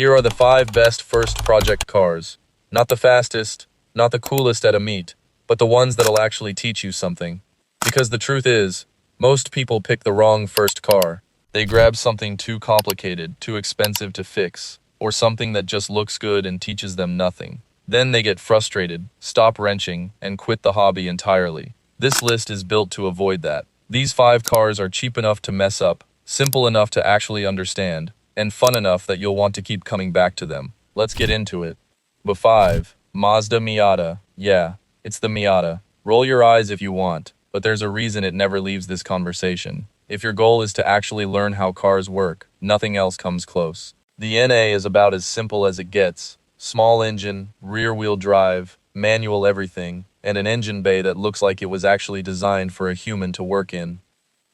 Here are the 5 best first project cars. Not the fastest, not the coolest at a meet, but the ones that'll actually teach you something. Because the truth is, most people pick the wrong first car. They grab something too complicated, too expensive to fix, or something that just looks good and teaches them nothing. Then they get frustrated, stop wrenching, and quit the hobby entirely. This list is built to avoid that. These 5 cars are cheap enough to mess up, simple enough to actually understand, and fun enough that you'll want to keep coming back to them. Let's get into it. But 5. Mazda Miata. Yeah, it's the Miata. Roll your eyes if you want, but there's a reason it never leaves this conversation. If your goal is to actually learn how cars work, nothing else comes close. The NA is about as simple as it gets. Small engine, rear-wheel drive, manual everything, and an engine bay that looks like it was actually designed for a human to work in.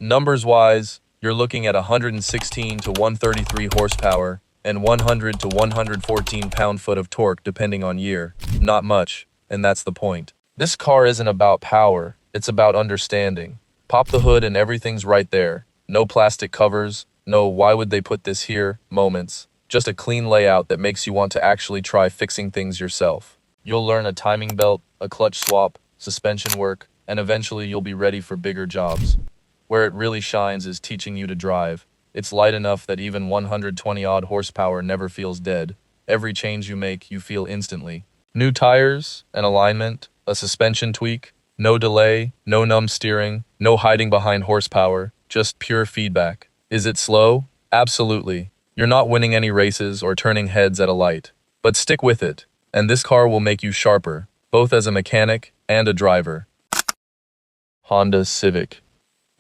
Numbers-wise, you're looking at 116 to 133 horsepower and 100 to 114 pound-foot of torque depending on year. Not much, and that's the point. This car isn't about power, it's about understanding. Pop the hood and everything's right there. No plastic covers, no "why would they put this here" moments. Just a clean layout that makes you want to actually try fixing things yourself. You'll learn a timing belt, a clutch swap, suspension work, and eventually you'll be ready for bigger jobs. Where it really shines is teaching you to drive. It's light enough that even 120-odd horsepower never feels dead. Every change you make, you feel instantly. New tires, an alignment, a suspension tweak, no delay, no numb steering, no hiding behind horsepower, just pure feedback. Is it slow? Absolutely. You're not winning any races or turning heads at a light. But stick with it, and this car will make you sharper, both as a mechanic and a driver. Honda Civic.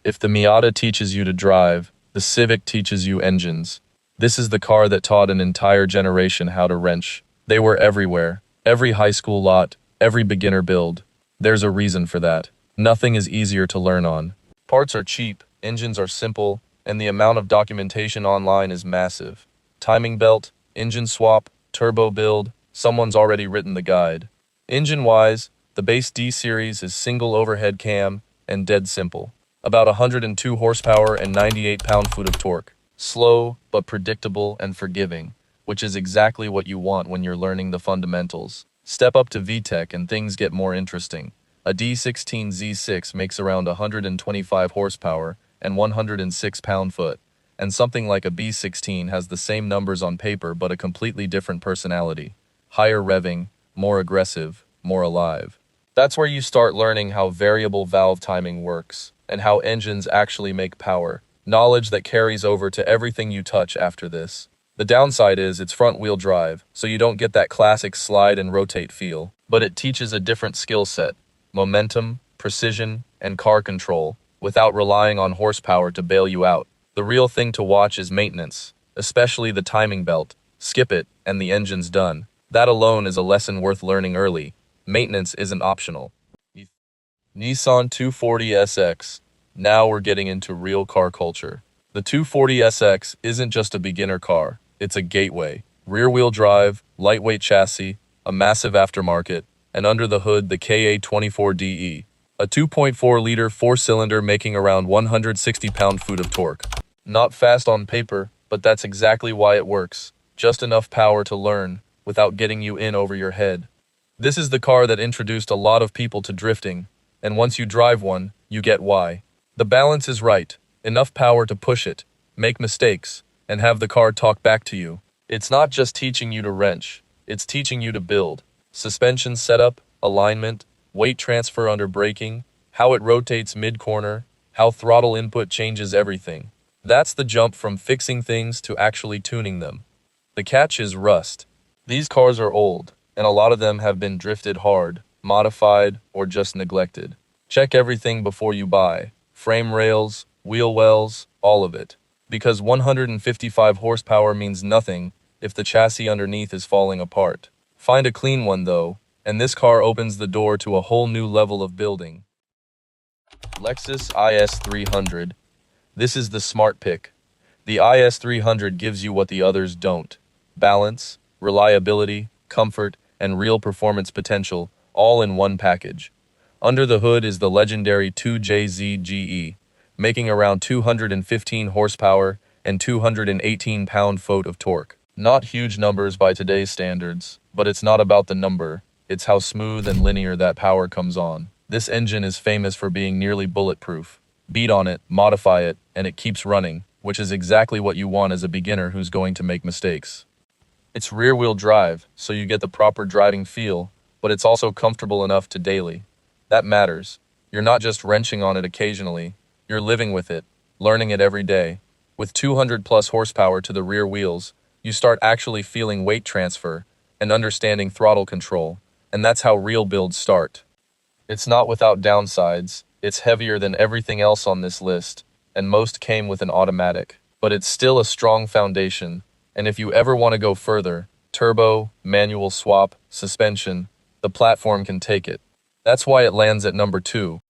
If the Miata teaches you to drive, the Civic teaches you engines. This is the car that taught an entire generation how to wrench. They were everywhere. Every high school lot, every beginner build. There's a reason for that. Nothing is easier to learn on. Parts are cheap, engines are simple, and the amount of documentation online is massive. Timing belt, engine swap, turbo build, someone's already written the guide. Engine-wise, the base D series is single overhead cam and dead simple. About 102 horsepower and 98 pound-foot of torque. Slow, but predictable and forgiving, which is exactly what you want when you're learning the fundamentals. Step up to VTEC and things get more interesting. A D16 Z6 makes around 125 horsepower and 106 pound-foot, and something like a B16 has the same numbers on paper but a completely different personality. Higher revving, more aggressive, more alive. That's where you start learning how variable valve timing works, and how engines actually make power. Knowledge that carries over to everything you touch after this. The downside is it's front-wheel drive, so you don't get that classic slide and rotate feel, but it teaches a different skill set. Momentum, precision, and car control, without relying on horsepower to bail you out. The real thing to watch is maintenance, especially the timing belt. Skip it, and the engine's done. That alone is a lesson worth learning early. Maintenance isn't optional. Nissan 240SX. Now we're getting into real car culture. The 240SX isn't just a beginner car, it's a gateway. Rear-wheel drive, lightweight chassis, a massive aftermarket, and under the hood the KA24DE. A 2.4-liter 4-cylinder making around 160 pound-foot of torque. Not fast on paper, but that's exactly why it works. Just enough power to learn, without getting you in over your head. This is the car that introduced a lot of people to drifting, and once you drive one, you get why. The balance is right, enough power to push it, make mistakes, and have the car talk back to you. It's not just teaching you to wrench, it's teaching you to build. Suspension setup, alignment, weight transfer under braking, how it rotates mid-corner, how throttle input changes everything. That's the jump from fixing things to actually tuning them. The catch is rust. These cars are old, and a lot of them have been drifted hard, modified, or just neglected. Check everything before you buy. Frame rails, wheel wells, all of it. Because 155 horsepower means nothing if the chassis underneath is falling apart. Find a clean one though, and this car opens the door to a whole new level of building. Lexus IS-300. This is the smart pick. The IS-300 gives you what the others don't. Balance, reliability, comfort, and real performance potential, all in one package. Under the hood is the legendary 2JZ-GE, making around 215 horsepower and 218 pound-foot of torque. Not huge numbers by today's standards, but it's not about the number, it's how smooth and linear that power comes on. This engine is famous for being nearly bulletproof. Beat on it, modify it, and it keeps running, which is exactly what you want as a beginner who's going to make mistakes. It's rear-wheel drive, so you get the proper driving feel, but it's also comfortable enough to daily. That matters. You're not just wrenching on it occasionally, you're living with it, learning it every day. With 200 plus horsepower to the rear wheels, you start actually feeling weight transfer and understanding throttle control, and that's how real builds start. It's not without downsides, it's heavier than everything else on this list, and most came with an automatic. But it's still a strong foundation, and if you ever want to go further, turbo, manual swap, suspension, the platform can take it. That's why it lands at number 2.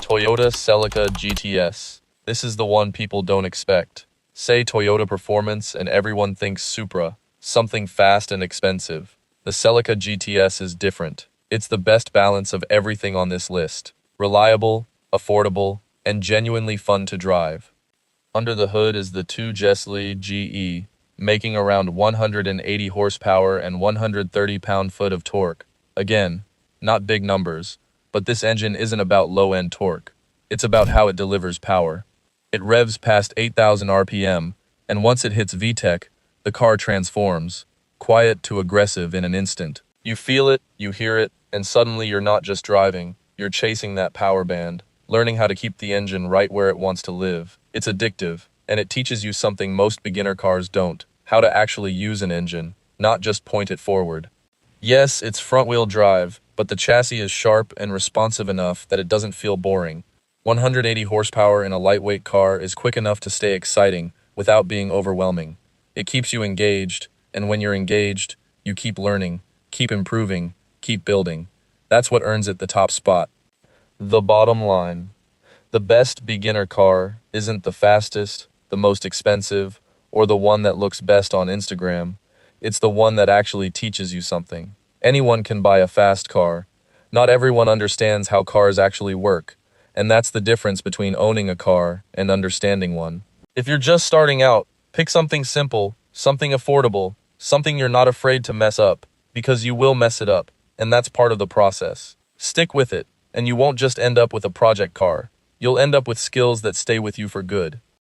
Toyota Celica GT-S. This is the one people don't expect. Say Toyota performance and everyone thinks Supra, something fast and expensive. The Celica GTS is different. It's the best balance of everything on this list. Reliable, affordable, and genuinely fun to drive. Under the hood is the 2 Celica GE, making around 180 horsepower and 130 pound-foot of torque. Again, not big numbers, but this engine isn't about low-end torque. It's about how it delivers power. It revs past 8,000 RPM, and once it hits VTEC, the car transforms, quiet to aggressive in an instant. You feel it, you hear it, and suddenly you're not just driving, you're chasing that power band, learning how to keep the engine right where it wants to live. It's addictive, and it teaches you something most beginner cars don't, how to actually use an engine, not just point it forward. Yes, it's front-wheel drive, but the chassis is sharp and responsive enough that it doesn't feel boring. 180 horsepower in a lightweight car is quick enough to stay exciting without being overwhelming. It keeps you engaged, and when you're engaged, you keep learning, keep improving, keep building. That's what earns it the top spot. The bottom line. The best beginner car isn't the fastest, the most expensive, or the one that looks best on Instagram. It's the one that actually teaches you something. Anyone can buy a fast car. Not everyone understands how cars actually work. And that's the difference between owning a car and understanding one. If you're just starting out, pick something simple, something affordable, something you're not afraid to mess up, because you will mess it up, and that's part of the process. Stick with it, and you won't just end up with a project car. You'll end up with skills that stay with you for good.